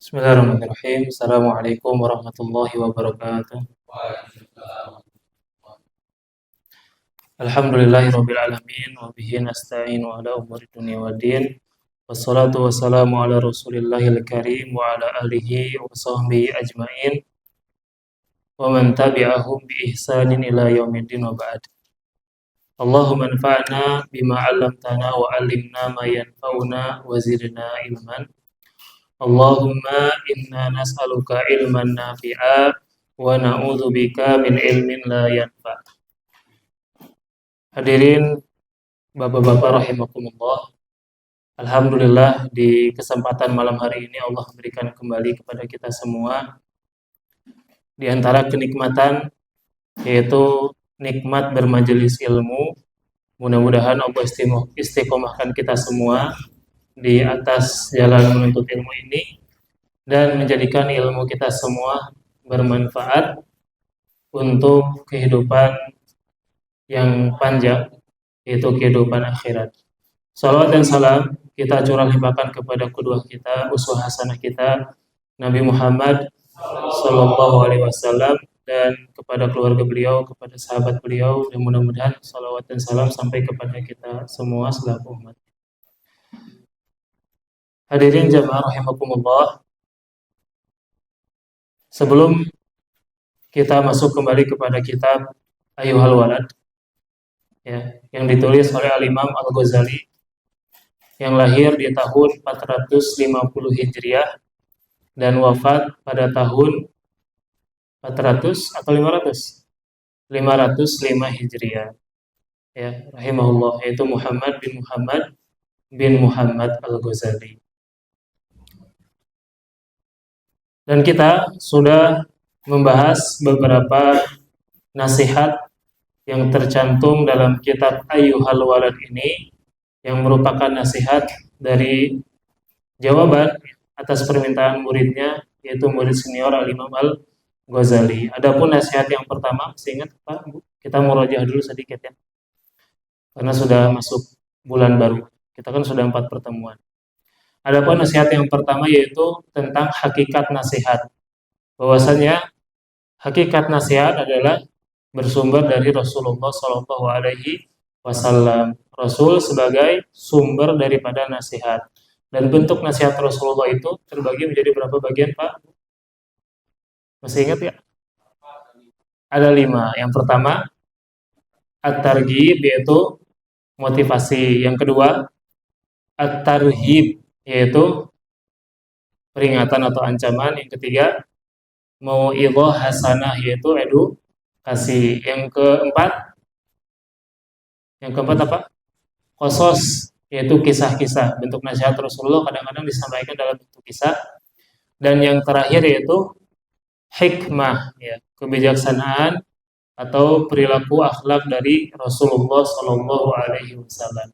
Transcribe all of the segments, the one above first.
Bismillahirrahmanirrahim. Assalamualaikum warahmatullahi wabarakatuh. Alhamdulillahirabbil alamin wa bihi nasta'inu ala umuri dunya waddin. Wassalatu wassalamu ala Rasulillahil karim wa ala alihi wa sahbihi ajmain wa man tabi'ahum bi ihsanin ila yaumiddin wa ba'd. Allahumma anfa'na bima 'allamtana wa 'allimna ma yanfa'una wa zidna ilman. Allahumma inna nas'aluka ilman nafi'a wa na'udzubika min ilmin la yanfa'. Hadirin Bapak-bapak rahimakumullah. Alhamdulillah di kesempatan malam hari ini Allah berikan kembali kepada kita semua di antara kenikmatan yaitu nikmat bermajelis ilmu. Mudah-mudahan Allah istiqomahkan kita semua di atas jalan menuntut ilmu ini dan menjadikan ilmu kita semua bermanfaat untuk kehidupan yang panjang, yaitu kehidupan akhirat. Salawat dan salam kita curah limpahkan kepada kedua kita, uswah hasanah kita, Nabi Muhammad Sallallahu Alaihi Wasallam, dan kepada keluarga beliau, kepada sahabat beliau, dan mudah-mudahan salawat dan salam sampai kepada kita semua selaku umat. Hadirin jamaah rahimakumullah. Sebelum kita masuk kembali kepada kitab Ayyuhal Walad, ya, yang ditulis oleh Al-Imam Al-Ghazali, yang lahir di tahun 450 Hijriah dan wafat pada tahun 400 atau 500? 505 Hijriah. Ya, rahimahullah, yaitu Muhammad bin Muhammad Al-Ghazali. Dan kita sudah membahas beberapa nasihat yang tercantum dalam kitab Ayyuhal Walad ini, yang merupakan nasihat dari jawaban atas permintaan muridnya, yaitu murid senior Al-Imam Al-Ghazali. Adapun nasihat yang pertama, masih ingat Pak, Bu? Kita murojaah dulu sedikit ya, karena sudah masuk bulan baru. Kita kan sudah 4 pertemuan. Adapun nasihat yang pertama yaitu tentang hakikat nasihat. Bahwasanya hakikat nasihat adalah bersumber dari Rasulullah Shallallahu Alaihi Wasallam. Rasul sebagai sumber daripada nasihat. Dan bentuk nasihat Rasulullah itu terbagi menjadi berapa bagian, Pak? Masih ingat ya? Ada 5. Yang pertama, at-targhib, yaitu motivasi. Yang kedua, at-tarhib, yaitu peringatan atau ancaman. Yang ketiga, mau'idhah hasanah, yaitu edukasi. Yang keempat apa? Qasas, yaitu kisah-kisah. Bentuk nasihat Rasulullah kadang-kadang disampaikan dalam bentuk kisah. Dan yang terakhir yaitu hikmah, ya, kebijaksanaan atau perilaku akhlak dari Rasulullah Shallallahu Alaihi Wasallam.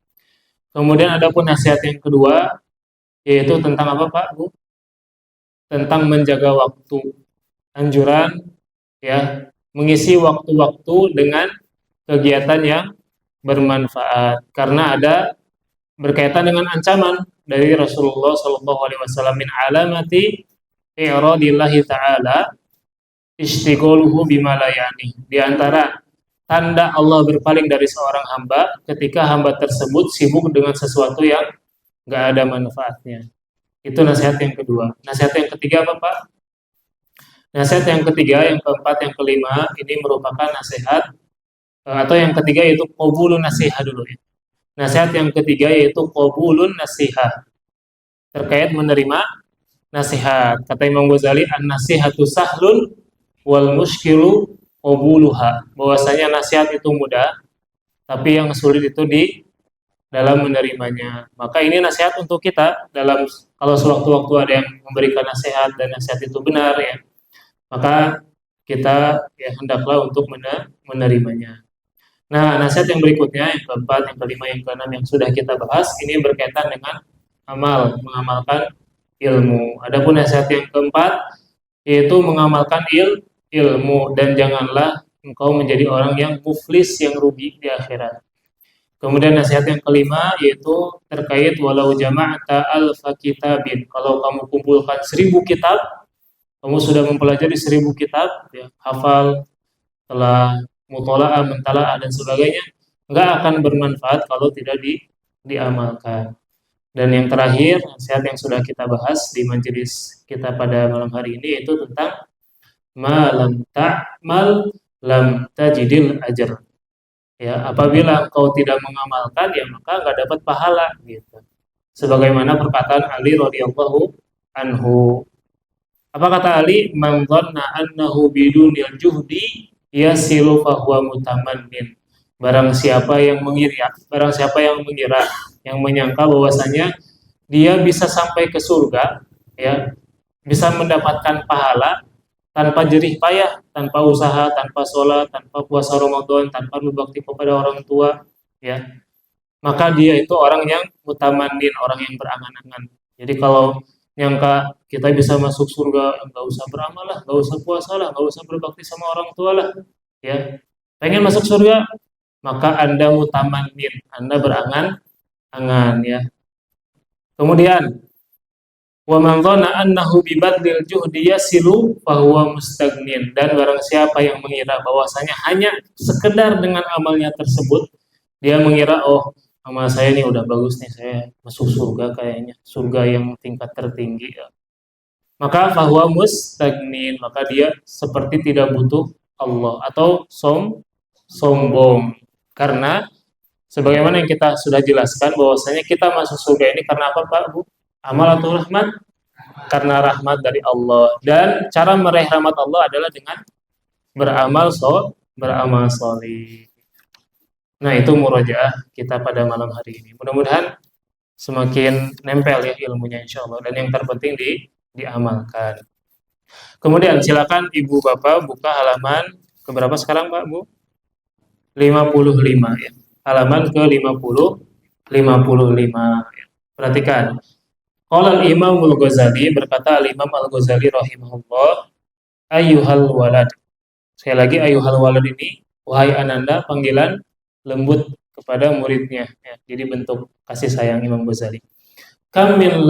Kemudian ada pun nasihat yang kedua, yaitu tentang apa, Pak, Bu? Tentang menjaga waktu. Anjuran, ya, mengisi waktu-waktu dengan kegiatan yang bermanfaat, karena ada berkaitan dengan ancaman dari Rasulullah Shallallahu Alaihi Wasallam, min alamati i'radillahi ta'ala istighaluhu bima la yani. Di antara tanda Allah berpaling dari seorang hamba ketika hamba tersebut sibuk dengan sesuatu yang enggak ada manfaatnya. Itu nasihat yang kedua. Nasihat yang ketiga apa, Pak? Nasihat yang ketiga, yang keempat, yang kelima ini merupakan nasihat, atau yang ketiga yaitu qabulun nasihat dulu ya. Nasihat yang ketiga yaitu qabulun nasihat, terkait menerima nasihat. Kata Imam Ghazali, an-nasihatu sahlun wal mushkilu qabuluha. Bahwasanya nasihat itu mudah, tapi yang sulit itu di dalam menerimanya. Maka ini nasihat untuk kita, dalam kalau sewaktu-waktu ada yang memberikan nasihat dan nasihat itu benar ya, maka kita ya hendaklah untuk menerimanya. Nah, nasihat yang berikutnya, yang keempat, yang kelima, yang keenam yang sudah kita bahas, ini berkaitan dengan amal, mengamalkan ilmu. Adapun nasihat yang keempat, yaitu mengamalkan ilmu, dan janganlah engkau menjadi orang yang muflis, yang rugi di akhirat. Kemudian nasihat yang kelima yaitu terkait walau jama'ata alfa kitabin. Kalau kamu kumpulkan 1000 kitab, kamu sudah mempelajari 1000 kitab, ya, hafal, telah mutola'ah, mentala'ah dan sebagainya, nggak akan bermanfaat kalau tidak diamalkan. Dan yang terakhir, nasihat yang sudah kita bahas di majelis kita pada malam hari ini yaitu tentang malam ta'mal lam tajidil ajr. Ya, apabila engkau tidak mengamalkan, ya maka nggak dapat pahala gitu. Sebagaimana perkataan Ali radhiyallahu anhu. Apa kata Ali? Man dhanna annahu bidunil juhdi yasilu fahuwa mutamannin. Barang siapa yang mengira, yang menyangka bahwasanya dia bisa sampai ke surga, ya, bisa mendapatkan pahala tanpa jerih payah, tanpa usaha, tanpa sholat, tanpa puasa Ramadan, tanpa berbakti kepada orang tua, ya, maka dia itu orang yang mutamanin, orang yang berangan-angan. Jadi kalau nyangka kita bisa masuk surga, nggak usah beramal lah, nggak usah puasa lah, nggak usah berbakti sama orang tua lah, ya. Pengen masuk surga, maka Anda mutamanin, Anda berangan-angan, ya. Kemudian wa man dhanna annahu bi badlil juhdi yasilu fahuwa mustagnin, dan barang siapa yang mengira bahwasanya hanya sekedar dengan amalnya tersebut dia mengira, oh, amal saya ini udah bagus nih, saya masuk surga kayaknya, surga yang tingkat tertinggi, ya, maka fahuwa mustagnin, maka dia seperti tidak butuh Allah atau sombong. Karena sebagaimana yang kita sudah jelaskan bahwasanya kita masuk surga ini karena apa, Pak, Bu? Amal atau rahmat? Karena rahmat dari Allah. Dan cara meraih rahmat Allah adalah dengan beramal solih. Nah, itu murojaah kita pada malam hari ini. Mudah-mudahan semakin nempel ya ilmunya insya Allah. Dan yang terpenting diamalkan. Kemudian silakan Ibu Bapak buka halaman keberapa sekarang, Pak, Bu? 55 ya. Halaman ke 55. Ya. Perhatikan. Qala al-Imam al-Ghazali, berkata al-Imam al-Ghazali rahimahullah, ayyuhal walad. Sekali lagi ayyuhal walad ini, wahai ananda, panggilan lembut kepada muridnya, ya. Jadi bentuk kasih sayang Imam Ghazali. Kam min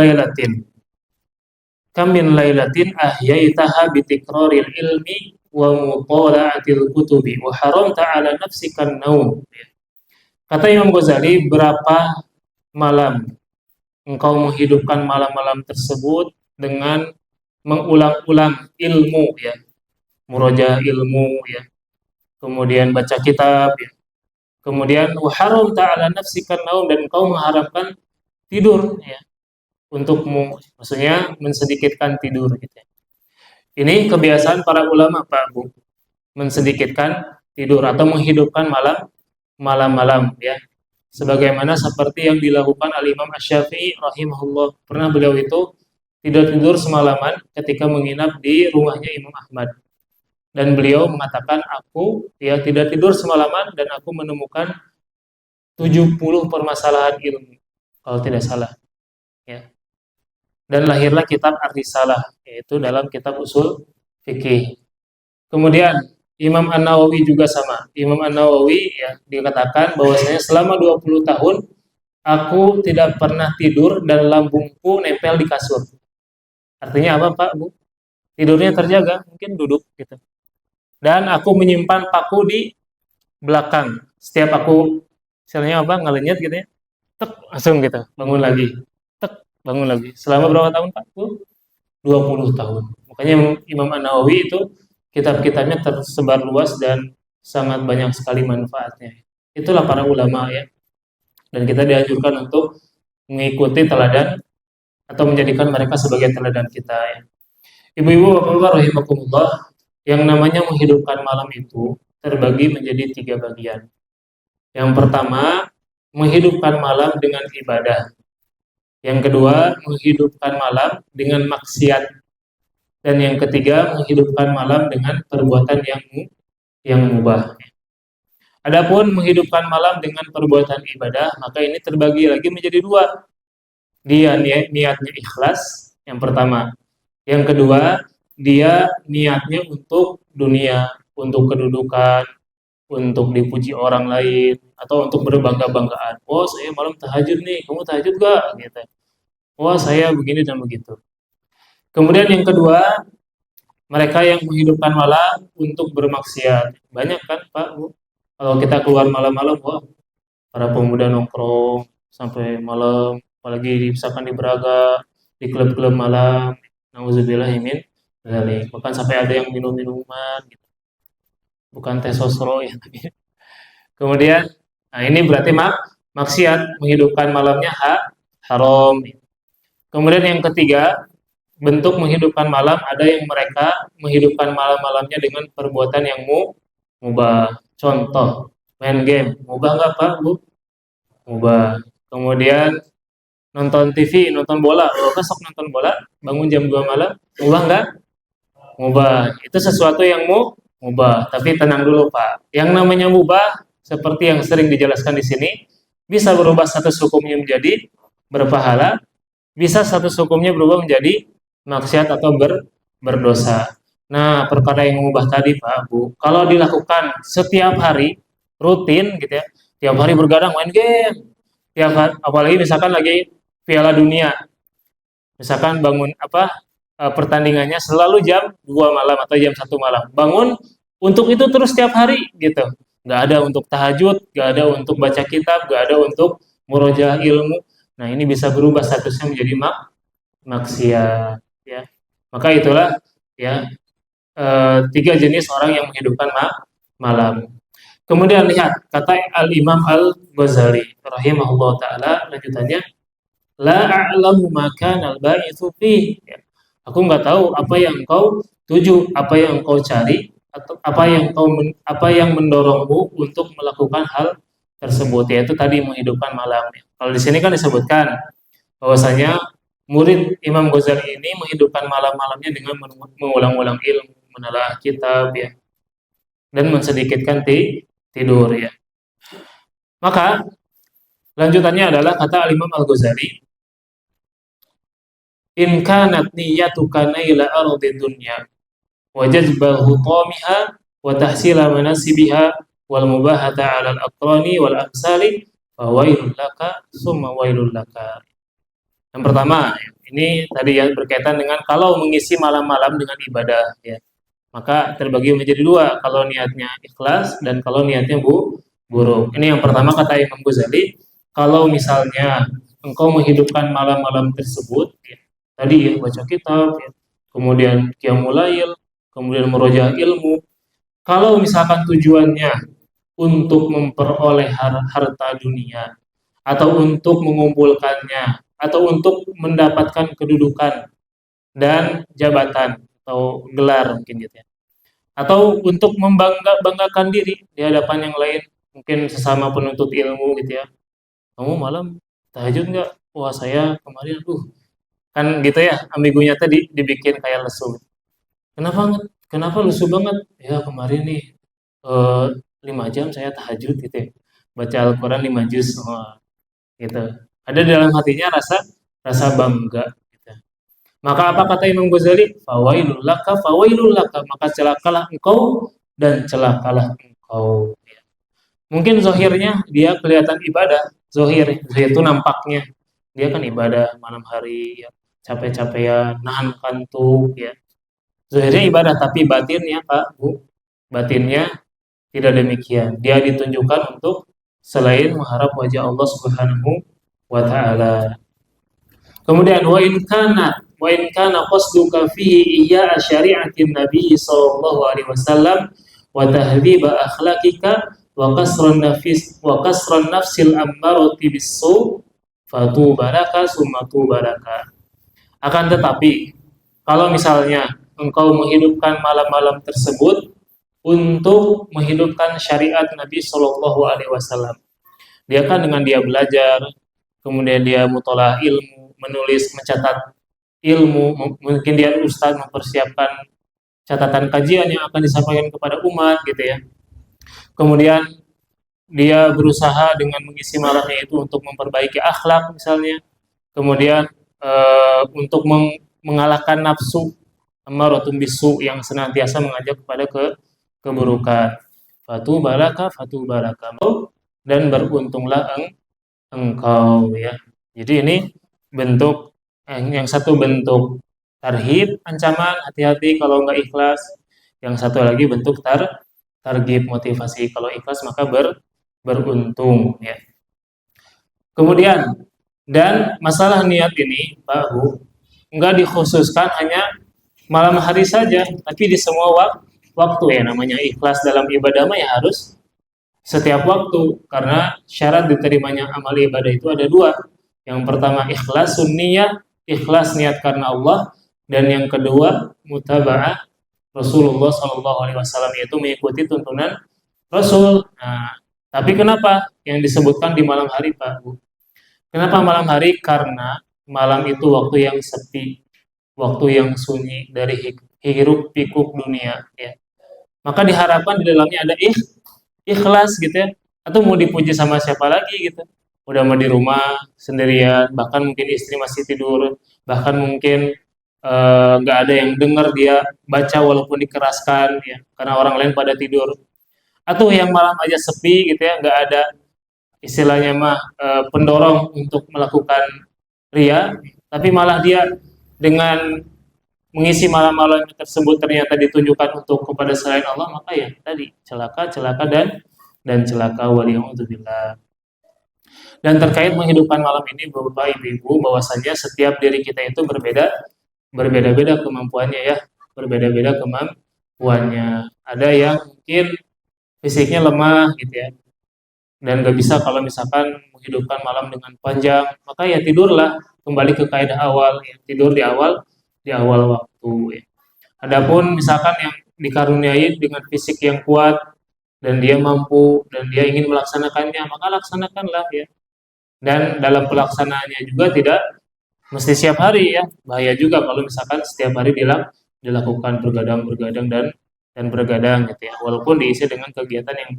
lailatin ahyaitaha bi tikraril ilmi wa mutala'atil kutubi wa haramta 'ala nafsika an-naum. Kata Imam Ghazali, berapa malam engkau menghidupkan malam-malam tersebut dengan mengulang-ulang ilmu, ya, murojaah ilmu, ya, kemudian baca kitab, ya, kemudian haram ta'ala nafsikan naum, dan engkau mengharapkan tidur, ya, untukmu, maksudnya mensedikitkan tidur, gitu. Ini kebiasaan para ulama, Pak, Bu, mensedikitkan tidur atau menghidupkan malam-malam, ya. Sebagaimana seperti yang dilakukan al-Imam Asy-Syafi'i rahimahullah. Pernah beliau itu tidur semalaman ketika menginap di rumahnya Imam Ahmad. Dan beliau mengatakan, aku ya tidak tidur semalaman dan aku menemukan 70 permasalahan ilmu, kalau tidak salah, ya. Dan lahirlah kitab Ar-Risalah, yaitu dalam kitab usul fikih. Kemudian Imam An-Nawawi juga sama. Imam An-Nawawi, ya, dikatakan bahwasanya selama 20 tahun aku tidak pernah tidur dan lambungku nempel di kasur. Artinya apa, Pak, Bu? Tidurnya terjaga, mungkin duduk gitu. Dan aku menyimpan paku di belakang. Setiap aku misalnya apa, ngelenyet gitu ya, tek, langsung gitu, bangun lagi. Tek, bangun lagi. Selama berapa tahun, Pak, Bu? 20 tahun. Makanya Imam An-Nawawi itu kitab-kitabnya tersebar luas dan sangat banyak sekali manfaatnya. Itulah para ulama, ya. Dan kita dianjurkan untuk mengikuti teladan atau menjadikan mereka sebagai teladan kita, ya. Ibu-ibu, bapak-bapak rahimakumullah, yang namanya menghidupkan malam itu terbagi menjadi 3 bagian. Yang pertama, menghidupkan malam dengan ibadah. Yang kedua, menghidupkan malam dengan maksiat. Dan yang ketiga, menghidupkan malam dengan perbuatan yang mubah. Adapun menghidupkan malam dengan perbuatan ibadah, maka ini terbagi lagi menjadi 2. Dia niatnya ikhlas, yang pertama. Yang kedua, dia niatnya untuk dunia, untuk kedudukan, untuk dipuji orang lain, atau untuk berbangga-banggaan. Oh, saya malam tahajud nih, kamu tahajud gak? Gitu. Oh, saya begini dan begitu. Kemudian yang kedua, mereka yang menghidupkan malam untuk bermaksiat. Banyak kan, Pak, Bu? Kalau kita keluar malam-malam, wah, para pemuda nongkrong sampai malam, apalagi misalkan di Braga, di klub-klub malam. Nauzubillah min dzalik. Bahkan sampai ada yang minum minuman, gitu. Bukan teh sosro ya, tapi. Kemudian, nah ini berarti maksiat menghidupkan malamnya haram. Kemudian yang ketiga, bentuk menghidupkan malam ada yang mereka menghidupkan malam-malamnya dengan perbuatan yang mubah. Contoh, main game. Mubah nggak Pak, Bu? Mubah. Kemudian nonton TV, nonton bola. Kalau besok nonton bola, bangun jam 2 malam, mubah nggak? Mubah. Itu sesuatu yang mubah. Tapi tenang dulu Pak. Yang namanya mubah, seperti yang sering dijelaskan di sini, bisa berubah status hukumnya menjadi berpahala, bisa status hukumnya berubah menjadi maksiat atau berdosa. Nah, perkara yang mengubah tadi Pak, Bu, kalau dilakukan setiap hari, rutin gitu ya, tiap hari bergadang main game, tiap hari, apalagi misalkan lagi Piala Dunia, misalkan bangun pertandingannya selalu jam 2 malam atau jam 1 malam, bangun untuk itu terus setiap hari gitu, nggak ada untuk tahajud, nggak ada untuk baca kitab, nggak ada untuk murojaah ilmu. Nah, ini bisa berubah statusnya menjadi maksiat ya. Maka itulah ya, tiga jenis orang yang menghidupkan malam. Kemudian lihat kata Al-Imam Al-Ghazali rahimahullah taala, lanjutannya, la a'lamu ma kana al-ba'itsu fi. Ya. Aku nggak tahu apa yang kau tuju, apa yang kau cari, atau apa yang mendorongmu untuk melakukan hal tersebut, yaitu tadi menghidupkan malam. Kalau di sini kan disebutkan bahwasanya murid Imam Ghazali ini menghidupkan malam-malamnya dengan mengulang-ulang ilmu, menelaah kitab ya, dan mensedikitkan tidur ya. Maka lanjutannya adalah kata Imam Al-Ghazali, in kanat niyyatuka naila ardi dunya wa jazba hutamiha wa tahsila manasibiha wal mubahata 'ala al-aqrani wal amsali fa wailul laka summa wailul laka. Yang pertama, ini tadi ya berkaitan dengan kalau mengisi malam-malam dengan ibadah ya. Maka terbagi menjadi dua, kalau niatnya ikhlas dan kalau niatnya buruk. Ini yang pertama kata Imam Ghazali, kalau misalnya engkau menghidupkan malam-malam tersebut ya, tadi ya baca kitab ya, kemudian qiyamul lail, kemudian murojaah ilmu. Kalau misalkan tujuannya untuk memperoleh harta dunia atau untuk mengumpulkannya atau untuk mendapatkan kedudukan dan jabatan atau gelar mungkin gitu ya. Atau untuk membanggakan diri di hadapan yang lain, mungkin sesama penuntut ilmu gitu ya. Kamu malam tahajud nggak? Wah saya kemarin, kan gitu ya, ambigunya tadi dibikin kayak lesu. Kenapa lesu banget? Ya kemarin nih 5 jam saya tahajud gitu ya. Baca Al-Quran 5 juz, gitu. Ada dalam hatinya rasa rasa bangga. Gitu. Maka apa kata Imam Ghazali? Fawailul laka, maka celakalah engkau dan celakalah engkau. Mungkin zohirnya dia kelihatan ibadah, zohir itu nampaknya dia kan ibadah malam hari, ya, capek-capekan, nahan kantuk, ya. Zohirnya ibadah, tapi batinnya Pak, Bu, batinnya tidak demikian. Dia ditunjukkan untuk selain mengharap wajah Allah Subhanahu wa taala. Kemudian wa in kana qasduka fihi iya syari'atin Nabi sallallahu alaihi wasallam wa tahdhiba akhlaqika wa kasran nafsil ammarati bisu fatubaraka summa tubaraka. Akan tetapi kalau misalnya engkau menghidupkan malam-malam tersebut untuk menghidupkan syariat Nabi sallallahu alaihi wasallam, dia kan dengan dia belajar, kemudian dia mutolaah ilmu, menulis, mencatat ilmu, mungkin dia ustaz mempersiapkan catatan kajian yang akan disampaikan kepada umat gitu ya. Kemudian dia berusaha dengan mengisi malamnya itu untuk memperbaiki akhlak misalnya, kemudian untuk mengalahkan nafsu ammaratun bisu yang senantiasa mengajak kepada keburukan. fatubalaka dan beruntunglah engkau ya. Jadi ini bentuk yang satu bentuk tarhib, ancaman, hati-hati kalau nggak ikhlas. Yang satu lagi bentuk targhib, motivasi. Kalau ikhlas maka beruntung ya. Kemudian dan masalah niat ini, Pak Bu, nggak dikhususkan hanya malam hari saja, tapi di semua waktu ya. Namanya ikhlas dalam ibadah mah ya harus setiap waktu, karena syarat diterimanya amal ibadah itu ada dua. Yang pertama ikhlas sunniyah, ikhlas niat karena Allah, dan yang kedua mutaba'ah Rasulullah Shallallahu Alaihi Wasallam, yaitu mengikuti tuntunan Rasul. Nah, tapi kenapa yang disebutkan di malam hari, Pak Bu? Kenapa malam hari? Karena malam itu waktu yang sepi, waktu yang sunyi dari hiruk pikuk dunia. Ya. Maka diharapkan di dalamnya ada ikhlas gitu ya. Atau mau dipuji sama siapa lagi gitu. Udah mau di rumah sendirian, bahkan mungkin istri masih tidur, bahkan mungkin nggak ada yang dengar dia baca walaupun dikeraskan ya, karena orang lain pada tidur. Atau yang malam aja sepi gitu ya, nggak ada istilahnya mah pendorong untuk melakukan ria, tapi malah dia dengan mengisi malam-malam tersebut ternyata ditunjukkan untuk kepada selain Allah, maka ya tadi celaka dan celaka waliyahudzubillah. Dan terkait menghidupkan malam ini, Bapak Ibu, bahwasanya setiap diri kita itu berbeda-beda kemampuannya ya, berbeda-beda kemampuannya. Ada yang mungkin fisiknya lemah gitu ya, dan gak bisa kalau misalkan menghidupkan malam dengan panjang, maka ya tidurlah kembali ke kaidah awal ya, tidur di awal waktu ya. Adapun misalkan yang dikaruniai dengan fisik yang kuat dan dia mampu dan dia ingin melaksanakannya, maka laksanakanlah ya. Dan dalam pelaksanaannya juga tidak mesti setiap hari ya. Bahaya juga kalau misalkan setiap hari dilakukan bergadang dan bergadang gitu ya. Walaupun diisi dengan kegiatan yang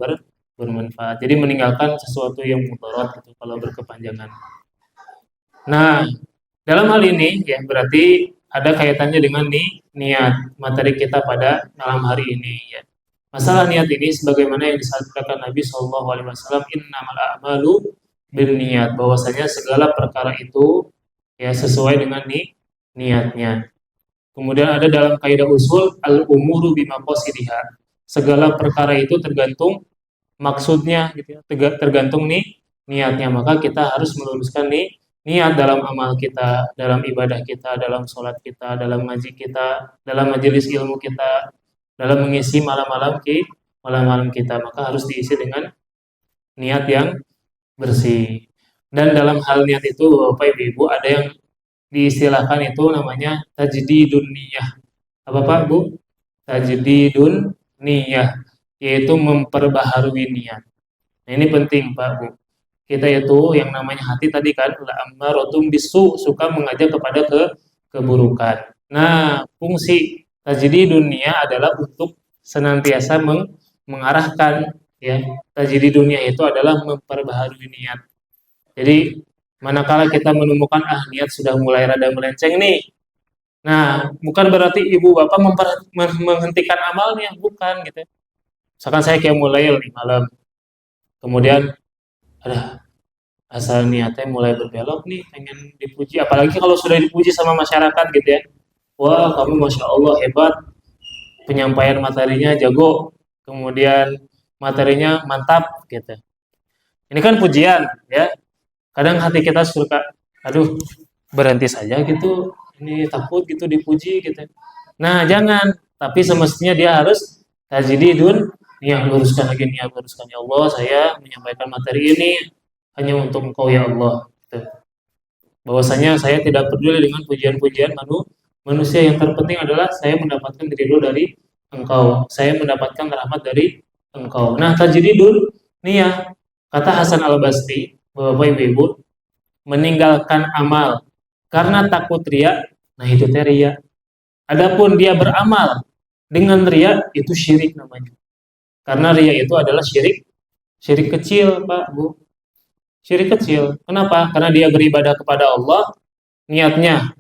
bermanfaat. Jadi meninggalkan sesuatu yang mudarat gitu kalau berkepanjangan. Nah, dalam hal ini ya berarti ada kaitannya dengan niat materi kita pada malam hari ini ya. Masalah niat ini sebagaimana yang disampaikan Nabi Shallallahu Alaihi Wasallam, innamal a'malu niat, bahwasanya segala perkara itu ya sesuai dengan niatnya. Kemudian ada dalam kaidah usul al-umuru bimaqasidiha. Segala perkara itu tergantung maksudnya gitu ya. Tergantung niatnya. Maka kita harus meluruskan niat dalam amal kita, dalam ibadah kita, dalam sholat kita, dalam ngaji kita, dalam majelis ilmu kita, dalam mengisi malam-malam kita. Maka harus diisi dengan niat yang bersih. Dan dalam hal niat itu Bapak Ibu ada yang diistilahkan itu namanya tajdidun niyah. Apa Pak Bu? Tajdidun niyah, yaitu memperbaharui niat. Nah, ini penting Pak Bu. Kita itu yang namanya hati tadi kan la'ammarotum bisu, suka mengajak kepada keburukan. Nah, fungsi tajdidun niyah adalah untuk senantiasa mengarahkan ya. Tajdidun niyah itu adalah memperbaharui niat. Jadi manakala kita menemukan niat sudah mulai rada melenceng nih. Nah, bukan berarti ibu bapak menghentikan amalnya, bukan gitu. Misalkan saya kayak mulai nih malam, kemudian ada asal niatnya mulai berbelok nih, pengen dipuji. Apalagi kalau sudah dipuji sama masyarakat gitu ya. Wah, kamu masya Allah hebat, penyampaian materinya jago, kemudian materinya mantap gitu. Ini kan pujian ya. Kadang hati kita suka, aduh berhenti saja gitu, ini takut gitu dipuji gitu. Nah jangan, tapi semestinya dia harus tajdidun niat, luruskan lagi niat, luruskan ya Allah, saya menyampaikan materi ini hanya untuk Engkau ya Allah. Gitu. Bahwasanya saya tidak peduli dengan pujian-pujian manusia, yang terpenting adalah saya mendapatkan ridho dari Engkau, saya mendapatkan rahmat dari Engkau. Nah tajdidun niat, kata Hasan Al-Basri, Bapak Ibu, meninggalkan amal karena takut ria, nah itu ria. Adapun dia beramal dengan ria, itu syirik namanya. Karena ria itu adalah syirik kecil, Pak, Bu. Syirik kecil. Kenapa? Karena dia beribadah kepada Allah, niatnya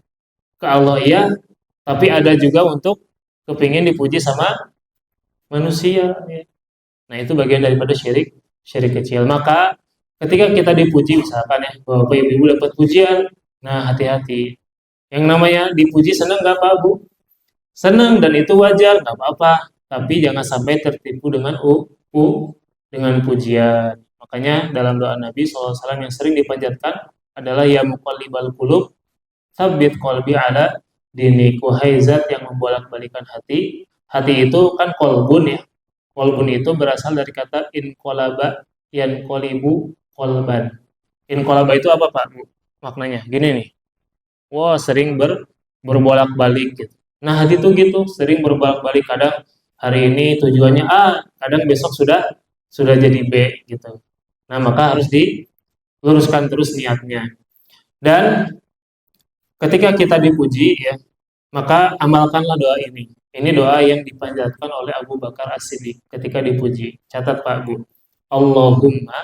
ke Allah iya, tapi ada juga untuk kepingin dipuji sama manusia. Ya. Nah, itu bagian daripada syirik kecil. Maka ketika kita dipuji misalkan ya, Bapak Ibu dapat pujian, nah hati-hati. Yang namanya dipuji senang nggak Pak Bu? Senang dan itu wajar, nggak apa-apa. Tapi jangan sampai tertipu dengan dengan pujian. Makanya dalam doa Nabi SAW yang sering dipanjatkan adalah ya muqallibal qulub, tsabbit qalbi ala dinik. Wahai zat yang membolak-balikan hati. Hati itu kan kolbun ya. Kolbun itu berasal dari kata inqalaba yanqalibu kolban. Inqalaba itu apa Pak? Maknanya gini nih. Wah, sering berbolak-balik gitu. Nah, hati itu gitu, sering berbolak-balik. Kadang hari ini tujuannya A, kadang besok sudah jadi B gitu. Nah, maka harus diluruskan terus niatnya. Dan ketika kita dipuji ya, maka amalkanlah doa ini. Ini doa yang dipanjatkan oleh Abu Bakar As-Siddiq ketika dipuji. Catat Pak Bu. Allahumma,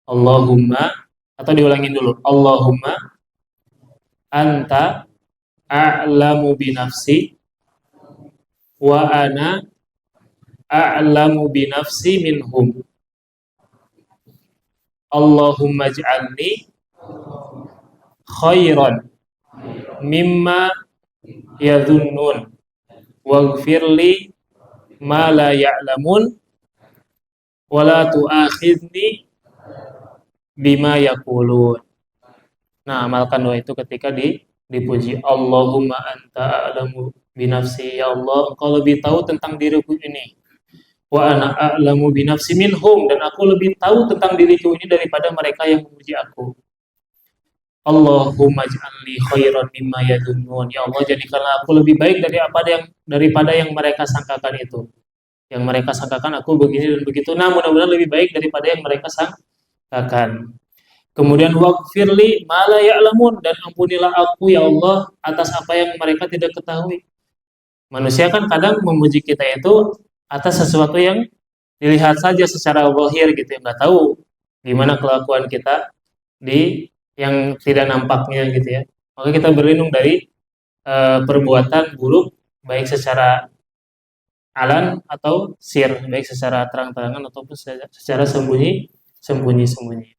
Allahumma, atau diulangin dulu. Allahumma anta a'lamu binafsi wa ana a'lamu binafsi minhum. Allahumma ij'alni khairan mimma yadhunnun waghfirli ma la ya'lamun wa la tu'akhidni bima yaqulun. Nah, amalkan doa itu ketika dipuji. Allahumma anta a'lamu binafsi. Ya Allah, engkau lebih tahu tentang diriku ini. Wa ana a'lamu binafsi minhum. Dan aku lebih tahu tentang diriku ini daripada mereka yang memuji aku. Allahumma ij'alni khairan mimma yadhunnun. Ya Allah, jadikanlah aku lebih baik daripada yang mereka sangkakan itu. Yang mereka sangkakan aku begini dan begitu. Nah, mudah-mudahan lebih baik daripada yang mereka sangkakan. Kemudian waghfirli ma la ya'lamun, dan ampunilah aku ya Allah atas apa yang mereka tidak ketahui. Manusia kan kadang memuji kita itu atas sesuatu yang dilihat saja secara zahir gitu ya, nggak tahu gimana kelakuan kita di yang tidak nampaknya gitu ya. Maka kita berlindung dari perbuatan buruk baik secara alan atau sir, baik secara terang-terangan ataupun secara sembunyi-sembunyi.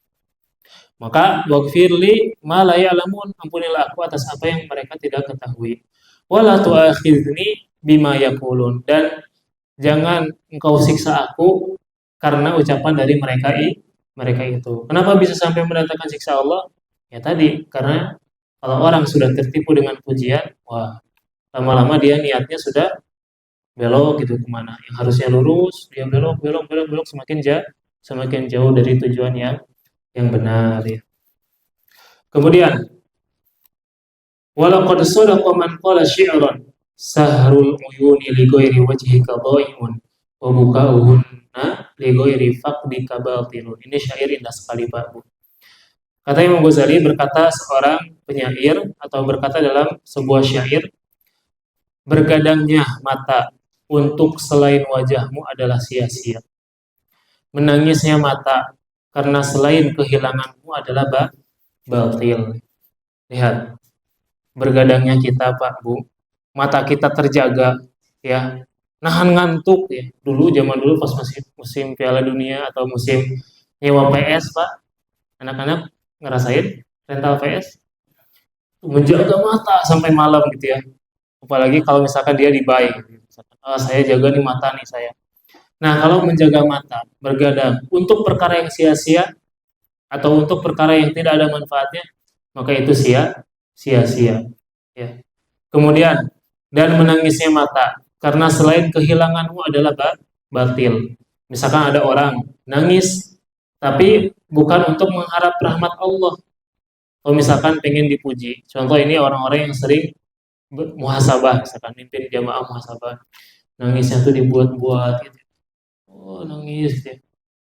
Maka waghfirli ma la ya'lamun, ampunilah aku atas apa yang mereka tidak ketahui. Wala tu'akhidni bima yaqulun, dan jangan engkau siksa aku karena ucapan dari mereka itu. Kenapa bisa sampai mendatangkan siksa Allah? Ya tadi, karena kalau orang sudah tertipu dengan pujian, wah, lama-lama dia niatnya sudah belok gitu kemana. Yang harusnya lurus, dia belok semakin jauh dari tujuan yang benar ya. Kemudian walaqad sadaqa man qala syi'ran sahrul uyuni li ghairi wajhika dhaimun wa bukauhunna li ghairi faqdika batilun. Ini syair indah sekali Pak Bu. Kata Imam Ghazali, berkata seorang penyair atau berkata dalam sebuah syair, bergadangnya mata untuk selain wajahmu adalah sia-sia. Menangisnya mata karena selain kehilanganmu adalah batil. Lihat, bergadangnya kita Pak Bu, mata kita terjaga ya, nahan ngantuk ya. Zaman dulu pas masih musim Piala Dunia atau musim nyewa PS Pak, anak-anak ngerasain rental PS, menjaga mata sampai malam gitu ya. Apalagi kalau misalkan dia dibayar, saya jaga nih mata nih saya. Nah, kalau menjaga mata, bergadang untuk perkara yang sia-sia atau untuk perkara yang tidak ada manfaatnya, maka itu sia-sia. Ya. Kemudian, dan menangisnya mata, karena selain kehilanganmu adalah batil. Misalkan ada orang nangis, tapi bukan untuk mengharap rahmat Allah. Kalau misalkan pengen dipuji, contoh ini orang-orang yang sering muhasabah, misalkan mimpin jamaah muhasabah, nangisnya tuh dibuat-buat gitu. Oh, nangis ya.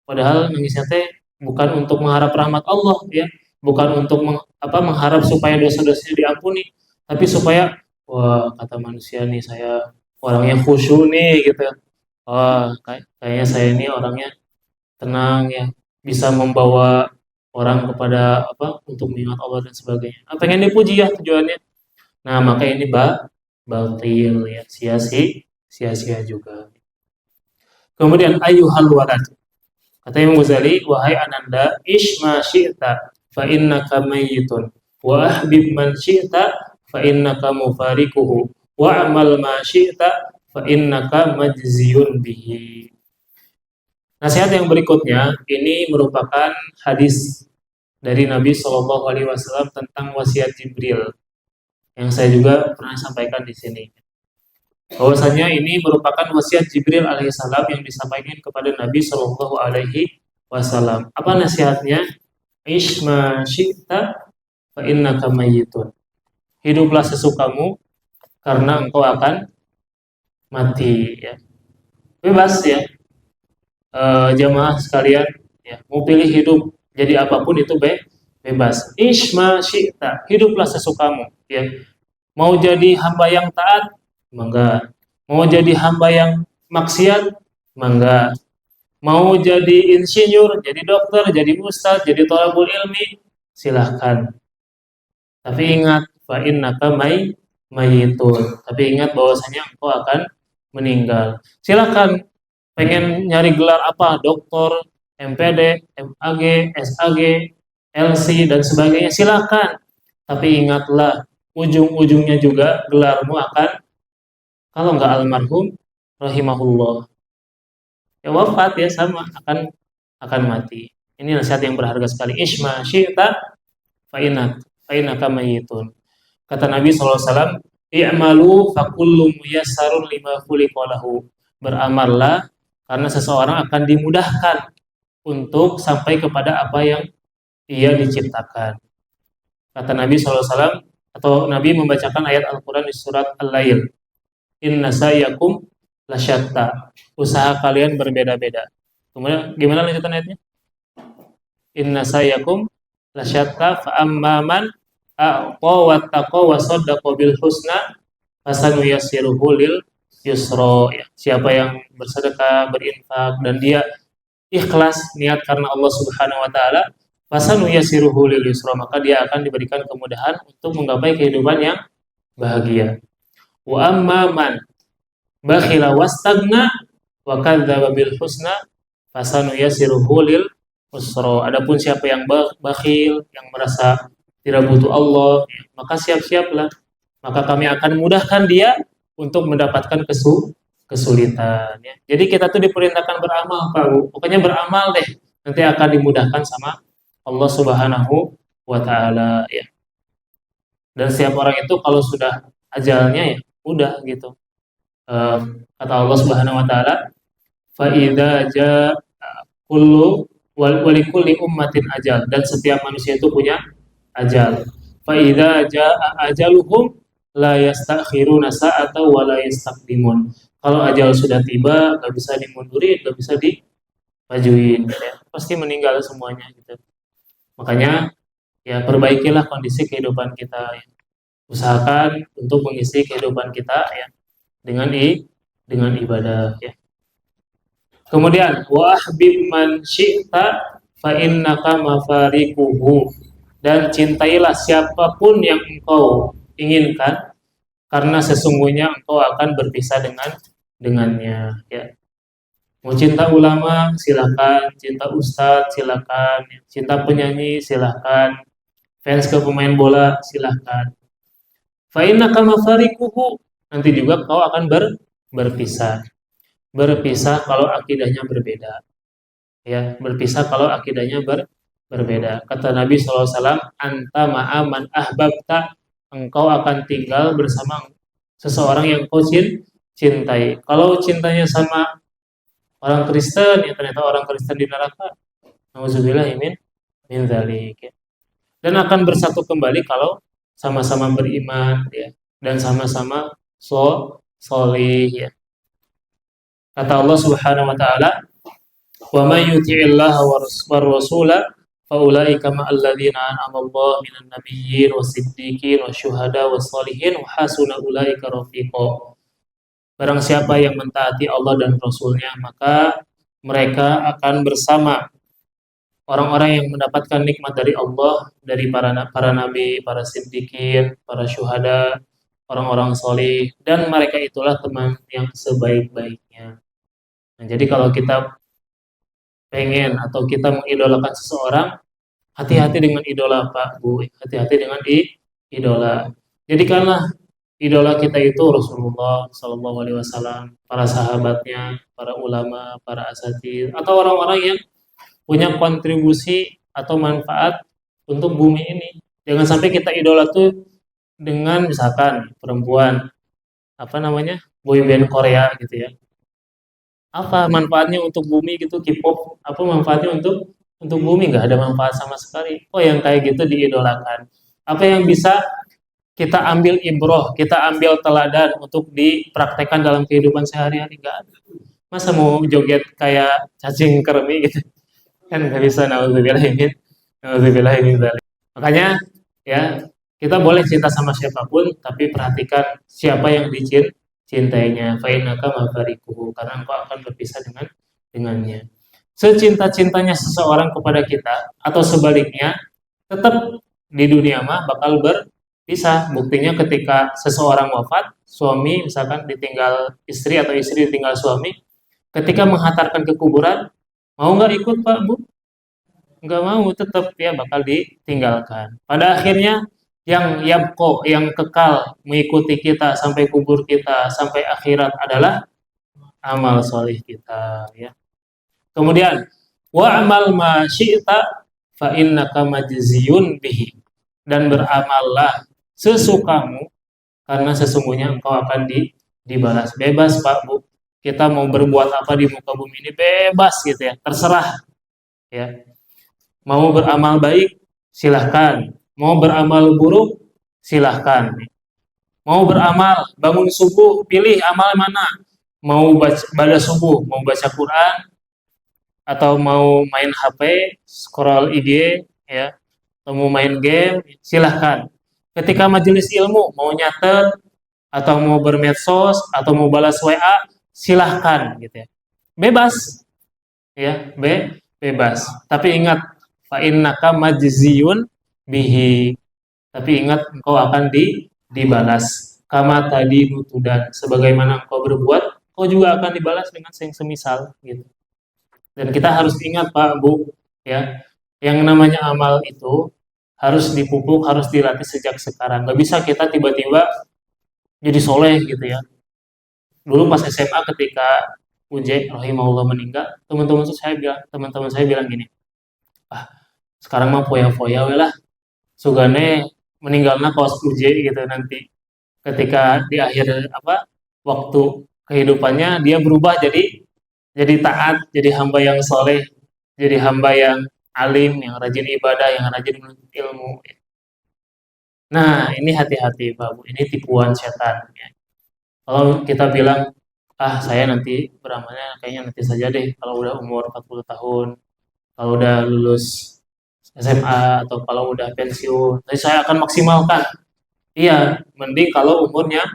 Padahal nangisnya teh bukan untuk mengharap rahmat Allah ya, bukan untuk mengharap supaya dosa-dosanya diampuni, tapi supaya wah, kata manusia nih saya orangnya khusyuk nih gitu. Wah, kayaknya saya ini orangnya tenang ya, bisa membawa orang kepada untuk mengingat Allah dan sebagainya. Nah, pengen dipuji ya tujuannya. Nah, maka ini batil ya, sia-sia juga. Kemudian ayyuhal walad. Kata Imam Ghazali, wahai ananda, ish ma syi'ta fa innaka mayyitun wa ahbib man syi'ta fa innaka mufariquhu wa amal ma syi'ta fa innaka majziyun bihi. Nasihat yang berikutnya ini merupakan hadis dari Nabi Shallallahu Alaihi Wasallam tentang wasiat Jibril yang saya juga pernah sampaikan di sini. Bahwasanya ini merupakan wasiat Jibril alaihissalam yang disampaikan kepada Nabi Shallallahu Alaihi Wasallam. Apa nasihatnya? Ishma syi'ta fa innaka mayyitun. Hiduplah sesukamu karena engkau akan mati. Ya. Bebas ya, jamaah sekalian. Ya. Mau pilih hidup jadi apapun itu bebas. Ishma syi'ta. Hiduplah sesukamu. Ya. Mau jadi hamba yang taat, mangga. Mau jadi hamba yang maksiat, mangga. Mau jadi insinyur, jadi dokter, jadi ustadz, jadi thalabul ilmi, silahkan. Tapi ingat, fa innaka mayyitun. Tapi ingat bahwasanya engkau akan meninggal. Silahkan pengen nyari gelar apa, doktor, MPD, MAG, SAG, LC dan sebagainya, silahkan. Tapi ingatlah, ujung-ujungnya juga gelarmu akan, kalau nggak almarhum, rahimahullah, ya wafat ya, sama akan mati. Ini nasihat yang berharga sekali. Ishma syi'ta fa innaka mayyitun. Kata Nabi SAW, i'malu fa kullu muyassarun lima khuliqa lahu. Beramallah karena seseorang akan dimudahkan untuk sampai kepada apa yang ia diciptakan. Kata Nabi SAW, atau Nabi membacakan ayat Al-Quran di surat Al-Lail. Inna sa'yakum lasyatta. Usaha kalian berbeda-beda. Kemudian gimana lanjutan ayatnya? Inna sa'yakum lasyatta fa amman a'ta wattaqa wa saddaqa bil husna fasanuyassiruhu lil yusra. Ya. Siapa yang bersedekah, berinfak dan dia ikhlas niat karena Allah Subhanahu wa taala, fasanuyassiruhu lil yusra, maka dia akan diberikan kemudahan untuk menggapai kehidupan yang bahagia. Wa amma man bakhila wastagna wa kadzdzaba bil husna fasanuyassiruhu lil usra. Adapun siapa yang bakhil, yang merasa tidak butuh Allah, maka siap-siaplah, maka kami akan mudahkan dia untuk mendapatkan kesulitan ya. Jadi kita tuh diperintahkan beramal, Pak. Pokoknya beramal deh, nanti akan dimudahkan sama Allah Subhanahu wa taala ya. Dan setiap orang itu kalau sudah ajalnya ya udah gitu. Kata Allah Subhanahu wa taala, fa idza jaa kullu walikulli ummatin ajal, dan setiap manusia itu punya ajal. Fa idza jaa ajaluhum la yastakhiruna sa'ata wa la yastaqdimun. Kalau ajal sudah tiba, enggak bisa dimunduri, enggak bisa dimajuin ya. Pasti meninggal semuanya gitu. Makanya ya perbaikilah kondisi kehidupan kita ya. Usahakan untuk mengisi kehidupan kita ya dengan ibadah ya. Kemudian wa ahbib man syi'ta fa innaka mafariquhu, dan cintailah siapapun yang engkau inginkan karena sesungguhnya engkau akan berpisah dengannya ya. Mau cinta ulama silakan, cinta ustadz silakan, cinta penyanyi silakan, fans ke pemain bola silakan. Fa innaka mafariquhu, nanti juga kau akan berpisah. Berpisah kalau akidahnya berbeda. Ya, berpisah kalau akidahnya berbeda. Kata Nabi SAW, anta ma'aman ahbabta, engkau akan tinggal bersama seseorang yang kau cintai. Kalau cintanya sama orang Kristen, ya ternyata orang Kristen di neraka, nauzubillah min dzalik ya. Dan akan bersatu kembali kalau sama-sama beriman ya, dan sama-sama solih ya. Kata Allah Subhanahu wa taala, "Wa may yuti'illaha war rasula fa ulaika ma'al ladzina an'ama Allahu minan nabiyyin was-siddiqin wasyuhada was-shalihin wa hasuna ulaika rafiqa." Barang siapa yang mentaati Allah dan Rasulnya, maka mereka akan bersama orang-orang yang mendapatkan nikmat dari Allah, dari para nabi, para siddiqin, para syuhada, orang-orang soleh, dan mereka itulah teman yang sebaik-baiknya. Nah, jadi kalau kita pengen atau kita mengidolakan seseorang, hati-hati dengan idola Pak Bu, hati-hati dengan idola. Jadikanlah idola kita itu Rasulullah Shallallahu Alaihi Wasallam, para sahabatnya, para ulama, para asatidz, atau orang-orang yang punya kontribusi atau manfaat untuk bumi ini. Jangan sampai kita idola tuh dengan misalkan perempuan, apa namanya, boyband Korea gitu ya. Apa manfaatnya untuk bumi gitu, K-pop? Apa manfaatnya untuk bumi? Nggak ada manfaat sama sekali. Oh, yang kayak gitu diidolakan. Apa yang bisa kita ambil ibroh, kita ambil teladan untuk dipraktekkan dalam kehidupan sehari-hari? Nggak ada. Masa mau joget kayak cacing kremi gitu? Kan nggak bisa. Nauzubillahi min dzalik. Makanya ya, kita boleh cinta sama siapapun, tapi perhatikan siapa yang dicintainya. Fa innaka mafarikuhu, karena engkau akan berpisah dengannya. Secinta-cintanya seseorang kepada kita atau sebaliknya, tetap di dunia mah bakal berpisah. Buktinya ketika seseorang wafat, suami misalkan ditinggal istri atau istri ditinggal suami, ketika menghantarkan ke kuburan, mau nggak ikut Pak Bu? Nggak mau, tetap ya bakal ditinggalkan. Pada akhirnya yang yabko, yang kekal mengikuti kita sampai kubur kita, sampai akhirat adalah amal solih kita ya. Kemudian wa amal ma syi'ta fa innaka majziyun bihi, dan beramallah sesukamu karena sesungguhnya engkau akan dibalas. Bebas Pak Bu, kita mau berbuat apa di muka bumi ini bebas gitu ya, terserah ya. Mau beramal baik, silahkan. Mau beramal buruk, silahkan. Mau beramal, bangun subuh, pilih amal mana. Mau baca subuh, mau baca Quran, atau mau main HP, scroll IG, ya, atau mau main game, silahkan. Ketika majelis ilmu, mau nyatet, atau mau bermedsos, atau mau balas WA, silahkan. Gitu ya. Bebas. Ya, bebas. Tapi ingat, fa innaka majziyun bihi. Tapi ingat engkau akan dibalas. Kama tadi nutudan, sebagaimana engkau berbuat, engkau juga akan dibalas dengan yang semisal gitu. Dan kita harus ingat Pak Bu, ya, yang namanya amal itu harus dipupuk, harus dilatih sejak sekarang. Gak bisa kita tiba-tiba jadi soleh gitu ya. Dulu pas SMA ketika UJ rahimahullah meninggal, teman-teman saya bilang gini, ah sekarang mah foya-foya we lah, sugane meninggalnya kaos UJ gitu, nanti ketika di akhir waktu kehidupannya dia berubah jadi taat, jadi hamba yang soleh, jadi hamba yang alim, yang rajin ibadah, yang rajin menuntut ilmu. Nah, ini hati-hati Pak Bu, ini tipuan setan ya. Kalau kita bilang, ah saya nanti beramalnya kayaknya nanti saja deh kalau udah umur 40 tahun, kalau udah lulus SMA, atau kalau udah pensiun, nanti saya akan maksimalkan. Iya, mending kalau umurnya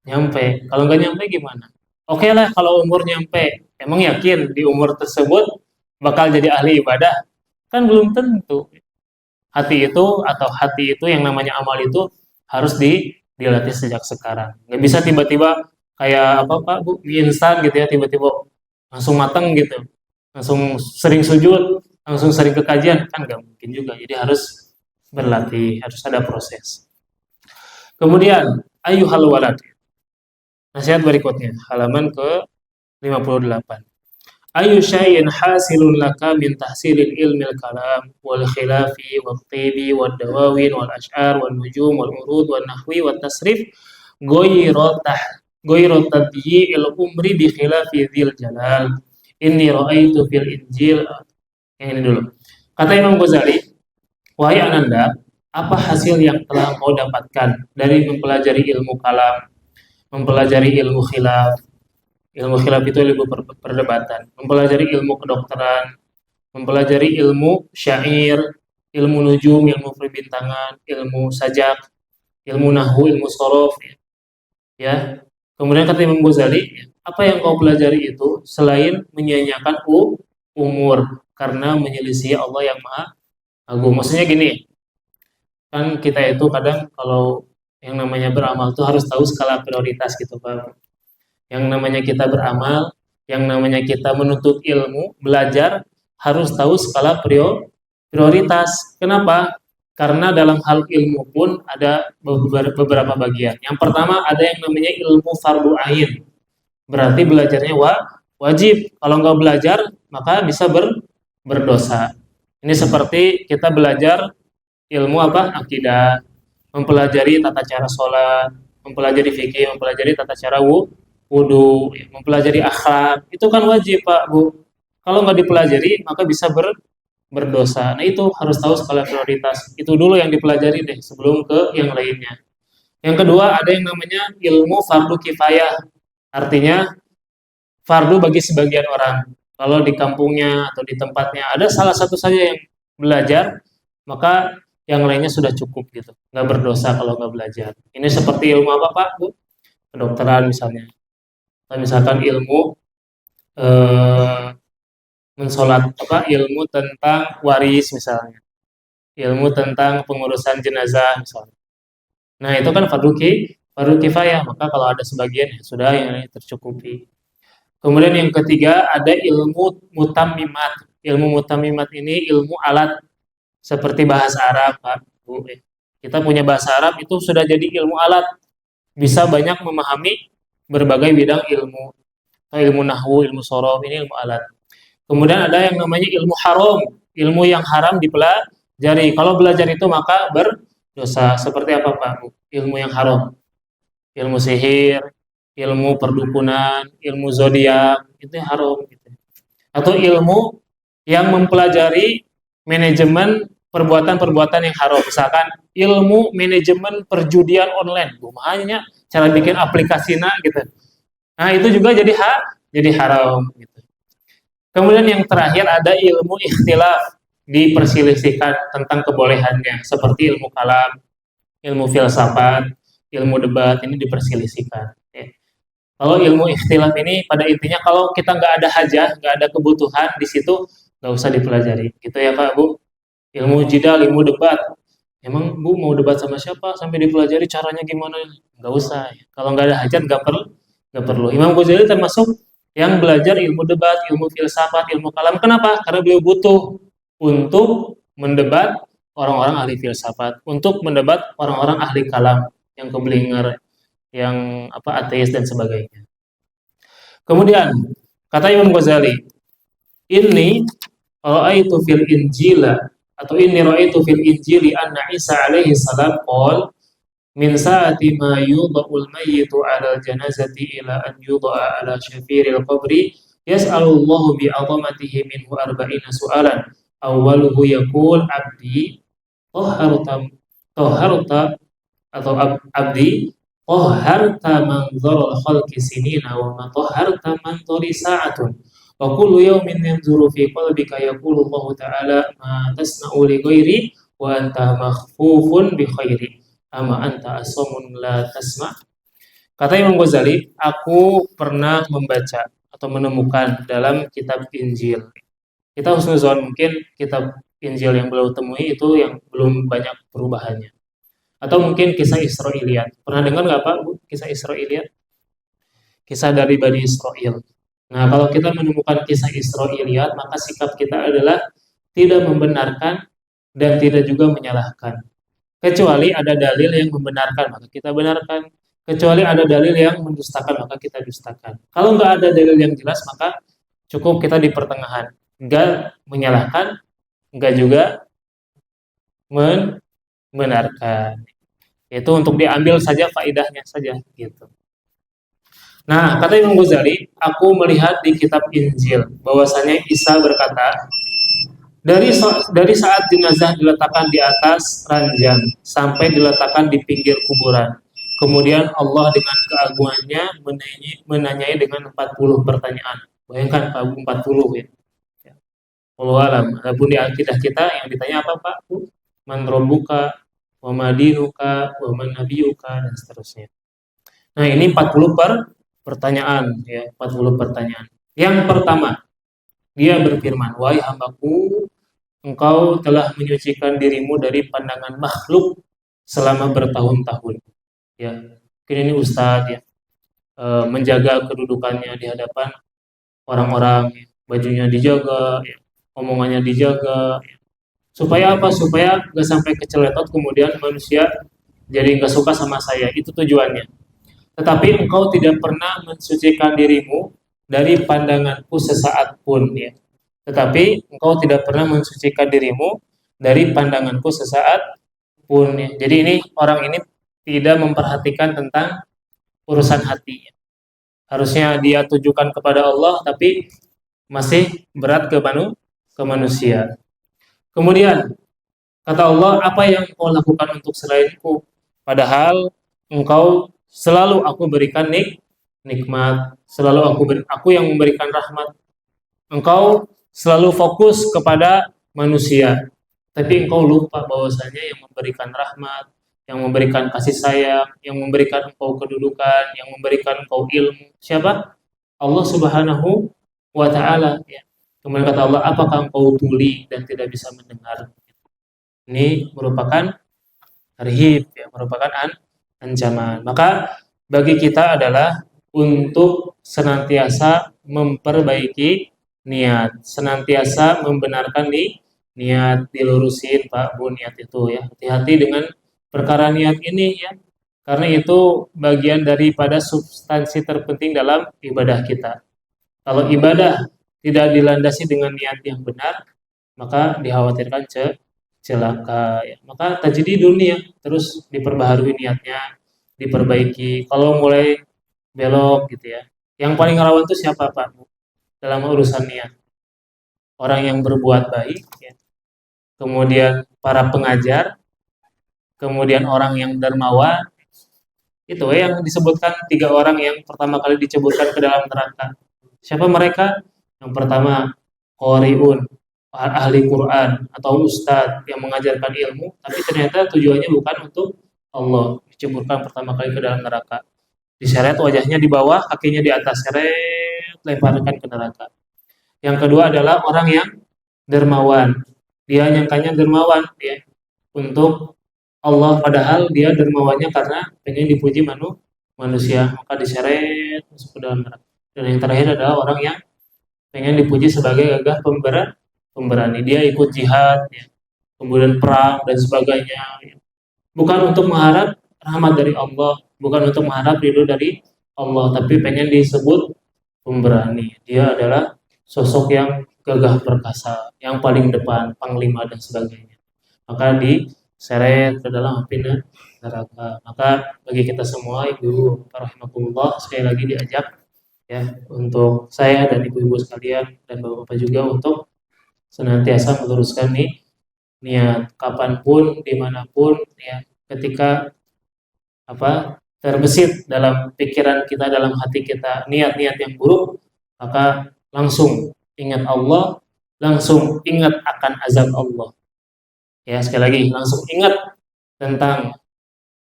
nyampe. Kalau nggak nyampe gimana? Oke lah kalau umur nyampe. Emang yakin di umur tersebut bakal jadi ahli ibadah? Kan belum tentu. Hati itu yang namanya amal itu harus dilatih sejak sekarang. Nggak bisa tiba-tiba kayak apa Pak Bu, mie instan gitu ya, tiba-tiba langsung matang gitu, langsung sering sujud, langsung sering kekajian, kan nggak mungkin juga. Jadi harus berlatih, harus ada proses. Kemudian ayyuhal walad, nasihat berikutnya halaman ke 58. Ayu syai'in hasilun laka min tahsilil ilmil kalam wal khilafi wal tibi wal dawawin wal ash'ar wal nujum wal urud wal nahwi wal tasrif goyro tadyi'il umri bi khilafi dzil jalal. Inni ra'aitu fil injil. Yang ini dulu. Kata Imam Ghazali, wahai Ananda, apa hasil yang telah kau dapatkan dari mempelajari ilmu kalam, mempelajari ilmu khilaf? Ilmu khilaf itu ilmu perdebatan, mempelajari ilmu kedokteran, mempelajari ilmu syair, ilmu nujum, ilmu perbintangan, ilmu sajak, ilmu nahwu, ilmu sorof, ya. Kemudian kata Imam Ghazali, apa yang kau pelajari itu selain menyia-nyiakan umur karena menyelisih Allah yang Maha Agung. Maksudnya gini, kan kita itu kadang kalau yang namanya beramal itu harus tahu skala prioritas gitu Pak. Yang namanya kita beramal, Yang namanya kita menuntut ilmu, belajar, harus tahu skala prioritas. Kenapa? Karena dalam hal ilmu pun ada beberapa bagian. Yang pertama ada yang namanya ilmu fardu ain. Berarti belajarnya wajib. Kalau nggak belajar, maka bisa berdosa. Ini seperti kita belajar ilmu apa? Akidah, mempelajari tata cara sholat, mempelajari fikih, mempelajari tata cara wudhu, mempelajari akhlak. Itu kan wajib, Pak, Bu. Kalau nggak dipelajari, maka bisa berdosa. Nah, itu harus tahu skala prioritas. Itu dulu yang dipelajari deh sebelum ke yang lainnya. Yang kedua, ada yang namanya ilmu fardu kifayah. Artinya fardu bagi sebagian orang. Kalau di kampungnya atau di tempatnya ada salah satu saja yang belajar, maka yang lainnya sudah cukup gitu. Nggak berdosa kalau nggak belajar. Ini seperti ilmu apa, Pak, Bu? Kedokteran misalnya. Atau misalkan ilmu eh, mensolat apa? Ilmu tentang waris misalnya. Ilmu tentang pengurusan jenazah misalnya. Nah, itu kan fardu kifayah. Maka kalau ada sebagian ya sudah yang lain tercukupi. Kemudian yang ketiga ada ilmu mutammimat. Ilmu mutammimat ini ilmu alat seperti bahasa Arab, Pak, Bu. Kita punya bahasa Arab itu sudah jadi ilmu alat. Bisa banyak memahami berbagai bidang ilmu. Ilmu nahwu, ilmu sorof, ini ilmu alat. Kemudian ada yang namanya ilmu haram. Ilmu yang haram dipelajari. Kalau belajar itu maka berdosa. Seperti apa, Pak, Bu? Ilmu yang haram. Ilmu sihir, ilmu perdukunan, ilmu zodiak, itu yang haram gitu. Atau ilmu yang mempelajari manajemen perbuatan-perbuatan yang haram. Misalkan ilmu manajemen perjudian online. Makanya cara bikin aplikasinya gitu. Nah, itu juga jadi haram gitu. Kemudian yang terakhir ada ilmu ikhtilaf, diperselisihkan tentang kebolehannya seperti ilmu kalam, ilmu filsafat, ilmu debat ini diperselisihkan. Ya. Kalau ilmu ikhtilaf ini pada intinya kalau kita nggak ada hajah, nggak ada kebutuhan di situ, nggak usah dipelajari. Gitu ya, Pak, Bu. Ilmu jidal, ilmu debat. Emang Bu mau debat sama siapa sampai dipelajari caranya gimana? Nggak usah. Kalau nggak ada hajat nggak perlu. Imam Ghazali termasuk yang belajar ilmu debat, ilmu filsafat, ilmu kalam. Kenapa? Karena beliau butuh untuk mendebat orang-orang ahli filsafat, untuk mendebat orang-orang ahli kalam yang keblinger, yang apa ateis dan sebagainya. Kemudian kata Imam Ghazali, ini ra'aitu fil injila atau ini ra'aitu fil injili anna Isa alaihi salam qol min sa'ati ma yudha'ul mayyitu 'ala janazati ila an yudha'a 'ala syafiril qabri yas'alullahu bi 'azamatihi minhu arba'ina su'alan awwaluhu yaqul abdi tahharta atau abdi tahharta manzarul khalqi sinina wa ma tahharta manzari sa'atun wa kullu yawmin yanzuru fi qalbika yaqulu Allah ta'ala ma tasna'u li ghairi wa anta makhfufun bi khairi ama anta asamun la tasma. Kata Imam Ghazali, aku pernah membaca atau menemukan dalam kitab Injil. Kita husnuzon mungkin kitab Injil yang beliau temui itu yang belum banyak perubahannya. Atau mungkin kisah Israiliyat. Pernah dengar nggak, Pak, Bu, kisah Israiliyat? Kisah dari Bani Israel. Nah, kalau kita menemukan kisah Israiliyat, maka sikap kita adalah tidak membenarkan dan tidak juga menyalahkan. Kecuali ada dalil yang membenarkan, maka kita benarkan. Kecuali ada dalil yang mendustakan, maka kita dustakan. Kalau nggak ada dalil yang jelas, maka cukup kita di pertengahan. Nggak menyalahkan, nggak juga membenarkan. Itu untuk diambil saja faidahnya saja gitu. Nah, kata Imam Ghazali, aku melihat di kitab Injil bahwasanya Isa berkata, dari saat jenazah diletakkan di atas ranjang sampai diletakkan di pinggir kuburan. Kemudian Allah dengan keagungannya menanyai dengan 40 pertanyaan. Bayangkan 40 ya. Wallahu alam. Adapun di akidah kita yang ditanya apa, Pak? Man rabbuka, wa ma dinuka, wa man nabiyuka, dan seterusnya. Nah, ini 40 pertanyaan ya, 40 pertanyaan. Yang pertama, dia berfirman, wahai hambaku, engkau telah menyucikan dirimu dari pandangan makhluk selama bertahun-tahun. Ya, mungkin ini Ustadz ya, menjaga kedudukannya di hadapan orang-orang, ya. Bajunya dijaga, ya. Omongannya dijaga, ya. Supaya apa? Supaya nggak sampai keceletot kemudian manusia jadi nggak suka sama saya. Itu tujuannya. Tetapi engkau tidak pernah mensucikan dirimu dari pandanganku sesaat pun, ya. Tetapi engkau tidak pernah mensucikan dirimu dari pandanganku sesaat pun, ya. Jadi ini orang ini tidak memperhatikan tentang urusan hati. Harusnya dia tujukan kepada Allah, tapi masih berat ke manusia. Kemudian kata Allah, apa yang engkau lakukan untuk selainku? Padahal engkau selalu aku berikan nikmat, selalu aku yang memberikan rahmat. Engkau selalu fokus kepada manusia, tapi engkau lupa bahwasanya yang memberikan rahmat, yang memberikan kasih sayang, yang memberikan engkau kedudukan, yang memberikan engkau ilmu, siapa? Allah Subhanahu wa taala, ya. Kemudian kata Allah, apakah engkau tuli dan tidak bisa mendengar? Ini merupakan tarhib, ya, merupakan ancaman. Maka bagi kita adalah untuk senantiasa memperbaiki niat, senantiasa membenarkan niat, dilurusin Pak Bu niat itu, ya. Hati-hati dengan perkara niat ini, ya. Karena itu bagian daripada substansi terpenting dalam ibadah kita. Kalau ibadah tidak dilandasi dengan niat yang benar, maka dikhawatirkan celaka, ya. Maka tajdid dunia terus diperbaharui niatnya, diperbaiki. Kalau mulai belok gitu, ya. Yang paling rawan itu siapa Pak dalam urusan niat? Orang yang berbuat baik, ya. Kemudian para pengajar, kemudian orang yang dermawan. Itu yang disebutkan 3 orang yang pertama kali disebutkan ke dalam neraka. Siapa mereka? Yang pertama qari'un, ahli Quran atau ustadz yang mengajarkan ilmu, tapi ternyata tujuannya bukan untuk Allah, diceburkan pertama kali ke dalam neraka. Diseret wajahnya di bawah, kakinya di atas, seret, lemparkan ke neraka. Yang kedua adalah orang yang dermawan. Dia nyangkanya dermawan, ya, untuk Allah, padahal dia dermawannya karena pengen dipuji manusia, maka diseret masuk ke dalam neraka. Dan yang terakhir adalah orang yang pengen dipuji sebagai gagah pemberani. Dia ikut jihad, ya, kemudian perang dan sebagainya, ya. Bukan untuk mengharap rahmat dari Allah, bukan untuk mengharap ridho dari Allah, tapi pengen disebut pemberani. Dia adalah sosok yang gagah perkasa, yang paling depan, panglima dan sebagainya. Maka diseret ke dalam api neraka. Maka bagi kita semua, ibu rahmatullah, sekali lagi diajak, ya, untuk saya dan ibu-ibu sekalian dan bapak-bapak juga untuk senantiasa meluruskan niat kapanpun, dimanapun, ya, ketika terbesit dalam pikiran kita, dalam hati kita niat-niat yang buruk, maka langsung ingat Allah, langsung ingat akan azab Allah. Ya, sekali lagi langsung ingat tentang,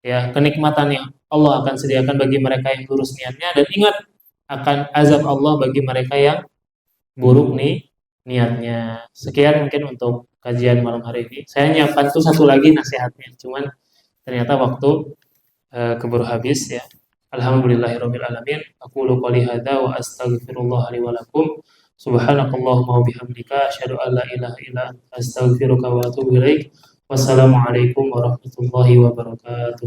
ya, kenikmatan yang Allah akan sediakan bagi mereka yang lurus niatnya, dan ingat akan azab Allah bagi mereka yang buruk niatnya. Sekian mungkin untuk kajian malam hari ini. Saya nyiapkan tuh satu lagi nasihatnya, cuman ternyata waktu keburu habis, ya. Alhamdulillahirabbil alamin. Aqulu qouli hadza wa astaghfirullah li wa lakum. Subhanakallahumma wa bihamdika asyhadu an la ilaha illa anta astaghfiruka wa atubu ilaik. Wassalamualaikum warahmatullahi wabarakatuh.